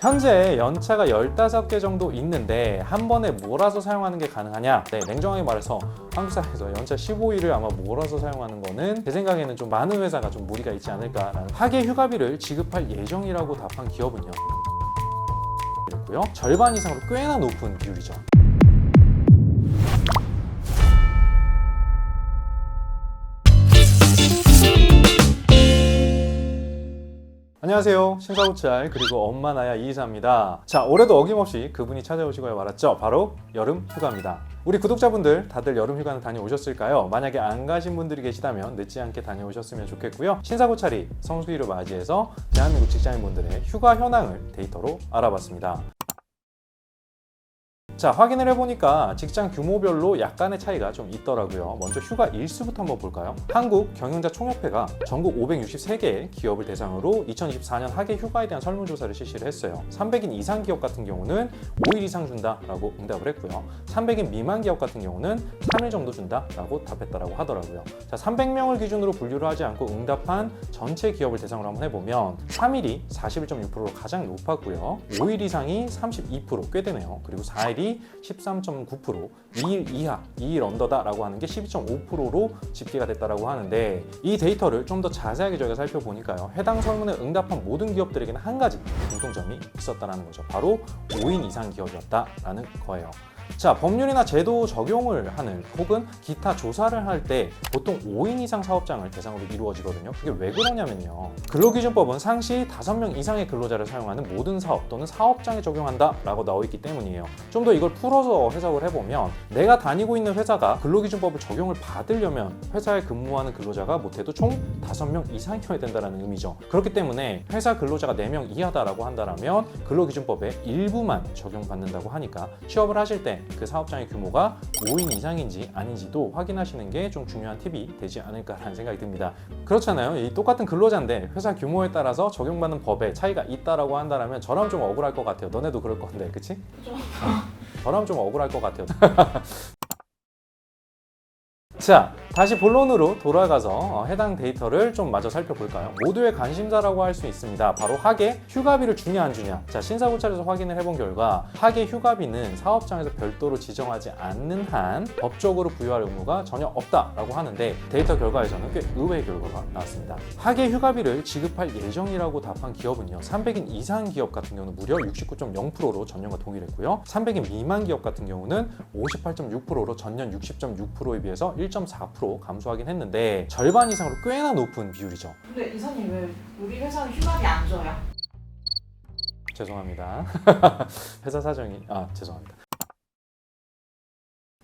현재 연차가 15개 정도 있는데 한 번에 몰아서 사용하는 게 가능하냐? 네, 냉정하게 말해서 한국 사회에서 연차 15일을 아마 몰아서 사용하는 거는 제 생각에는 좀 많은 회사가 좀 무리가 있지 않을까라는. 학예 휴가비를 지급할 예정이라고 답한 기업은요, 절반 이상으로 꽤나 높은 비율이죠. 안녕하세요, 신사고찰 그리고 엄마 나야 이이사입니다. 자, 올해도 어김없이 그분이 찾아오시고야 말았죠. 바로 여름 휴가입니다. 우리 구독자분들 다들 여름 휴가는 다녀오셨을까요? 만약에 안 가신 분들이 계시다면 늦지 않게 다녀오셨으면 좋겠고요. 신사고찰이 성수기를 맞이해서 대한민국 직장인분들의 휴가 현황을 데이터로 알아봤습니다. 자, 확인을 해보니까 직장 규모별로 약간의 차이가 좀 있더라고요. 먼저 휴가 일수부터 한번 볼까요? 한국경영자총협회가 전국 563개의 기업을 대상으로 2024년 학예 휴가에 대한 설문조사를 실시를 했어요. 300인 이상 기업 같은 경우는 5일 이상 준다라고 응답을 했고요. 300인 미만 기업 같은 경우는 3일 정도 준다라고 답했다라고 하더라고요. 자, 300명을 기준으로 분류를 하지 않고 응답한 전체 기업을 대상으로 한번 해보면 3일이 41.6%로 가장 높았고요. 5일 이상이 32%, 꽤 되네요. 그리고 4일이 13.9%, 2일 이하, 2일 언더다라고 하는 게 12.5%로 집계가 됐다라고 하는데, 이 데이터를 좀 더 자세하게 저희가 살펴보니까요, 해당 설문에 응답한 모든 기업들에게는 한 가지 공통점이 있었다는 거죠. 바로 5인 이상 기업이었다라는 거예요. 자, 법률이나 제도 적용을 하는 혹은 기타 조사를 할 때 보통 5인 이상 사업장을 대상으로 이루어지거든요. 그게 왜 그러냐면요, 근로기준법은 상시 5명 이상의 근로자를 사용하는 모든 사업 또는 사업장에 적용한다 라고 나와 있기 때문이에요. 좀 더 이걸 풀어서 해석을 해보면, 내가 다니고 있는 회사가 근로기준법을 적용을 받으려면 회사에 근무하는 근로자가 못해도 총 5명 이상이어야 된다는 의미죠. 그렇기 때문에 회사 근로자가 4명 이하다라고 한다면 근로기준법의 일부만 적용받는다고 하니까 취업을 하실 때 그 사업장의 규모가 5인 이상인지 아닌지도 확인하시는 게 좀 중요한 팁이 되지 않을까라는 생각이 듭니다. 그렇잖아요. 이 똑같은 근로자인데 회사 규모에 따라서 적용받는 법에 차이가 있다라고 한다면 저라면 좀 억울할 것 같아요. 너네도 그럴 건데, 그치? 저라면 좀 억울할 것 같아요. 자, 다시 본론으로 돌아가서 해당 데이터를 좀 마저 살펴볼까요? 모두의 관심사라고 할 수 있습니다. 바로 학예 휴가비를 주냐 안 주냐. 자, 신사고찰에서 확인을 해본 결과 학예 휴가비는 사업장에서 별도로 지정하지 않는 한 법적으로 부여할 의무가 전혀 없다라고 하는데, 데이터 결과에서는 꽤 의외의 결과가 나왔습니다. 학예 휴가비를 지급할 예정이라고 답한 기업은요, 300인 이상 기업 같은 경우는 무려 69.0%로 전년과 동일했고요. 300인 미만 기업 같은 경우는 58.6%로 전년 60.6%에 비해서 1.4% 감소하긴 했는데 절반 이상으로 꽤나 높은 비율이죠. 근데 이사님, 왜 우리 회사는 휴가비 안 줘요? 죄송합니다. 회사 사정이 죄송합니다.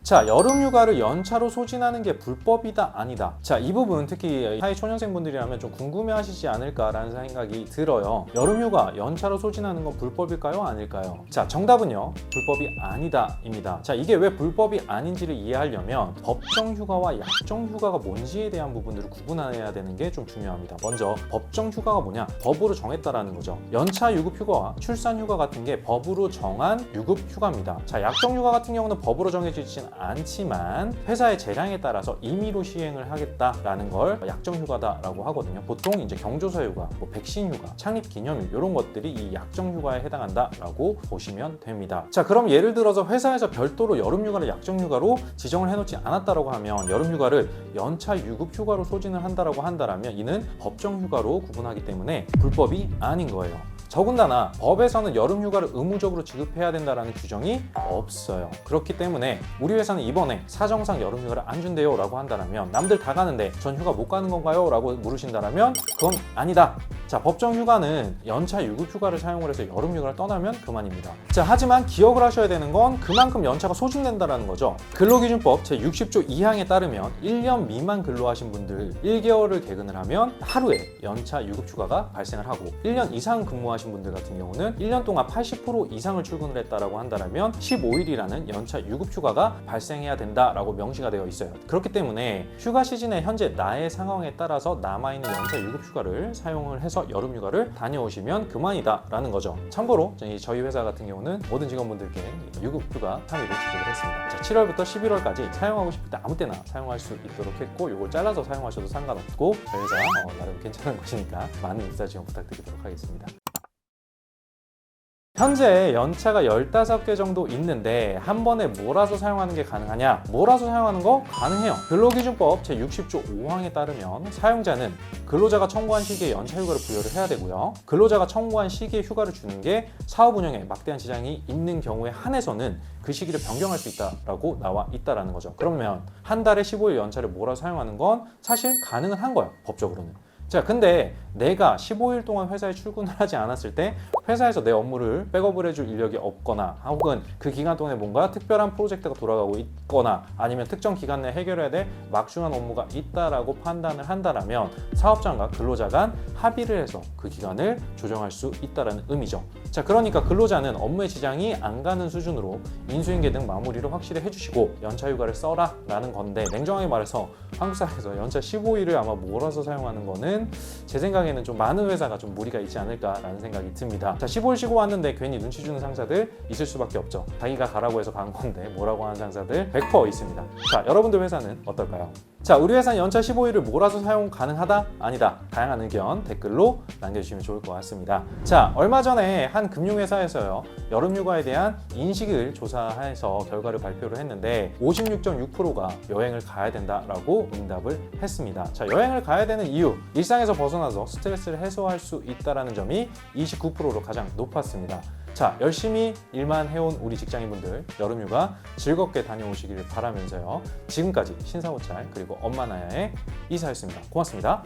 자, 여름휴가를 연차로 소진하는 게 불법이다 아니다. 자, 이 부분 특히 사회초년생분들이라면 좀 궁금해하시지 않을까라는 생각이 들어요. 여름휴가 연차로 소진하는 건 불법일까요? 아닐까요? 자, 정답은요, 불법이 아니다 입니다. 자, 이게 왜 불법이 아닌지를 이해하려면 법정휴가와 약정휴가가 뭔지에 대한 부분들을 구분해야 되는 게 좀 중요합니다. 먼저 법정휴가가 뭐냐? 법으로 정했다라는 거죠. 연차 유급휴가와 출산휴가 같은 게 법으로 정한 유급휴가입니다. 자, 약정휴가 같은 경우는 법으로 정해지진 않지만 회사의 재량에 따라서 임의로 시행을 하겠다라는 걸 약정휴가다라고 하거든요. 보통 이제 경조사휴가, 백신휴가, 창립기념일 이런 것들이 이 약정휴가에 해당한다라고 보시면 됩니다. 자, 그럼 예를 들어서 회사에서 별도로 여름휴가를 약정휴가로 지정을 해놓지 않았다라고 하면 여름휴가를 연차 유급휴가로 소진을 한다라고 한다면 이는 법정휴가로 구분하기 때문에 불법이 아닌 거예요. 더군다나 법에서는 여름휴가를 의무적으로 지급해야 된다는 규정이 없어요. 그렇기 때문에 우리 회사는 이번에 사정상 여름휴가를 안 준대요 라고 한다면, 남들 다 가는데 전 휴가 못 가는 건가요? 라고 물으신다면 그건 아니다. 자, 법정휴가는 연차 유급휴가를 사용을 해서 여름휴가를 떠나면 그만입니다. 자, 하지만 기억을 하셔야 되는 건 그만큼 연차가 소진된다는 거죠. 근로기준법 제60조 2항에 따르면 1년 미만 근로하신 분들 1개월을 개근을 하면 하루에 연차 유급휴가가 발생을 하고, 1년 이상 근무하신 분들 같은 경우는 1년 동안 80% 이상을 출근을 했다라고 한다면 15일이라는 연차 유급휴가가 발생해야 된다라고 명시가 되어 있어요. 그렇기 때문에 휴가 시즌에 현재 나의 상황에 따라서 남아있는 연차 유급휴가를 사용을 해서 여름휴가를 다녀오시면 그만이다라는 거죠. 참고로 저희 회사 같은 경우는 모든 직원분들께 유급휴가 3일을 지급을 했습니다. 자, 7월부터 11월까지 사용하고 싶을 때 아무 때나 사용할 수 있도록 했고, 이걸 잘라서 사용하셔도 상관없고 저희 회사 나름 괜찮은 것이니까 많은 입사 지원 부탁드리도록 하겠습니다. 현재 연차가 15개 정도 있는데 한 번에 몰아서 사용하는 게 가능하냐? 몰아서 사용하는 거 가능해요. 근로기준법 제60조 5항에 따르면 사용자는 근로자가 청구한 시기에 연차 휴가를 부여를 해야 되고요. 근로자가 청구한 시기에 휴가를 주는 게 사업 운영에 막대한 지장이 있는 경우에 한해서는 그 시기를 변경할 수 있다라고 나와 있다라는 거죠. 그러면 한 달에 15일 연차를 몰아서 사용하는 건 사실 가능은 한 거예요. 법적으로는. 자, 근데 내가 15일 동안 회사에 출근을 하지 않았을 때 회사에서 내 업무를 백업을 해줄 인력이 없거나 혹은 그 기간 동안에 뭔가 특별한 프로젝트가 돌아가고 있거나 아니면 특정 기간 내에 해결해야 될 막중한 업무가 있다라고 판단을 한다라면 사업장과 근로자 간 합의를 해서 그 기간을 조정할 수 있다라는 의미죠. 자, 그러니까 근로자는 업무에 지장이 안 가는 수준으로 인수인계 등 마무리를 확실히 해주시고 연차 휴가를 써라 라는 건데, 냉정하게 말해서 한국 사회에서 연차 15일을 아마 몰아서 사용하는 거는 제 생각에는 좀 많은 회사가 좀 무리가 있지 않을까라는 생각이 듭니다. 자, 15일 쉬고 왔는데 괜히 눈치 주는 상사들 있을 수밖에 없죠. 자기가 가라고 해서 간 건데 뭐라고 하는 상사들 100% 있습니다. 자, 여러분들 회사는 어떨까요? 자, 우리 회사는 연차 15일을 몰아서 사용 가능하다? 아니다? 다양한 의견 댓글로 남겨주시면 좋을 것 같습니다. 자, 얼마 전에 한 금융회사에서요, 여름휴가에 대한 인식을 조사해서 결과를 발표를 했는데 56.6%가 여행을 가야 된다라고 응답을 했습니다. 자, 여행을 가야 되는 이유, 일상에서 벗어나서 스트레스를 해소할 수 있다는 점이 29%로 가장 높았습니다. 자, 열심히 일만 해온 우리 직장인분들 여름휴가 즐겁게 다녀오시길 바라면서요, 지금까지 신사호찰 그리고 엄마나야의 이사였습니다. 고맙습니다.